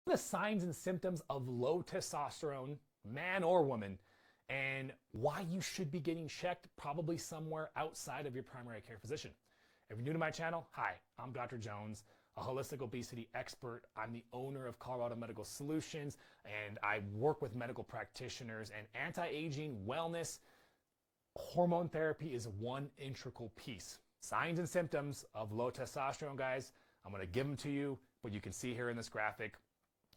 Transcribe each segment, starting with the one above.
The signs and symptoms of low testosterone, man or woman, and why you should be getting checked probably somewhere outside of your primary care physician. If you're new to my channel, hi, I'm Dr. Jones, a holistic obesity expert. I'm the owner of Colorado Medical Solutions, and I work with medical practitioners and anti-aging wellness. Hormone therapy is one integral piece. Signs and symptoms of low testosterone, guys. I'm going to give them to you, but you can see here in this graphic,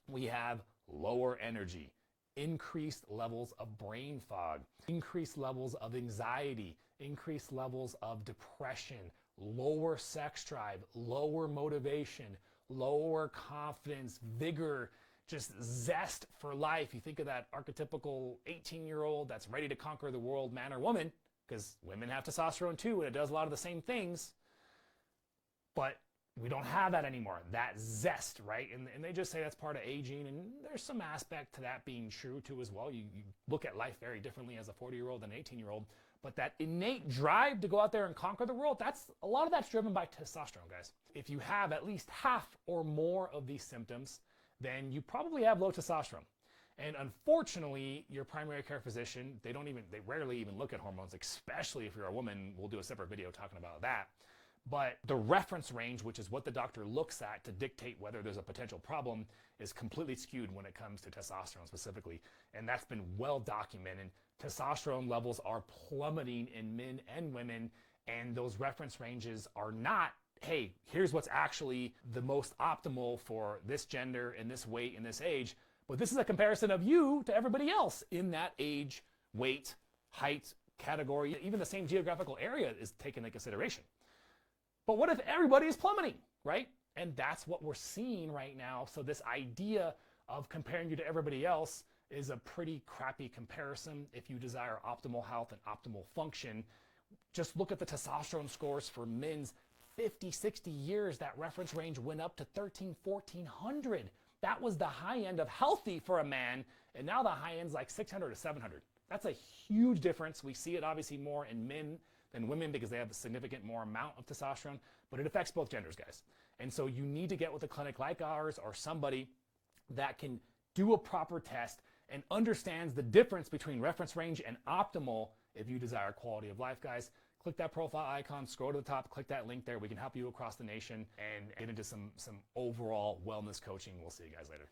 we have lower energy, increased levels of brain fog, increased levels of anxiety, increased levels of depression, lower sex drive, lower motivation, lower confidence, vigor, just zest for life. You think of that archetypical 18-year-old that's ready to conquer the world, man or woman, because women have testosterone too, and it does a lot of the same things. But we don't have that anymore, that zest, right? And they just say that's part of aging, and there's some aspect to that being true too as well. You look at life very differently as a 40-year-old than an 18-year-old, but that innate drive to go out there and conquer the world, a lot of that's driven by testosterone, guys. If you have at least half or more of these symptoms, then you probably have low testosterone. And unfortunately, your primary care physician, they rarely even look at hormones, especially if you're a woman. We'll do a separate video talking about that. But the reference range, which is what the doctor looks at to dictate whether there's a potential problem, is completely skewed when it comes to testosterone specifically. And that's been well documented. Testosterone levels are plummeting in men and women, and those reference ranges are not, hey, here's what's actually the most optimal for this gender and this weight and this age. But this is a comparison of you to everybody else in that age, weight, height category. Even the same geographical area is taken into consideration. But what if everybody is plummeting, right? And that's what we're seeing right now. So this idea of comparing you to everybody else is a pretty crappy comparison. If you desire optimal health and optimal function, just look at the testosterone scores for men's 50, 60 years. That reference range went up to 1400. That was the high end of healthy for a man. And now the high end's like 600 to 700. That's a huge difference. We see it obviously more in men than women because they have a significant more amount of testosterone, but it affects both genders, guys. And so you need to get with a clinic like ours or somebody that can do a proper test and understands the difference between reference range and optimal if you desire quality of life, guys. Click that profile icon, scroll to the top, click that link there. We can help you across the nation and get into some overall wellness coaching. We'll see you guys later.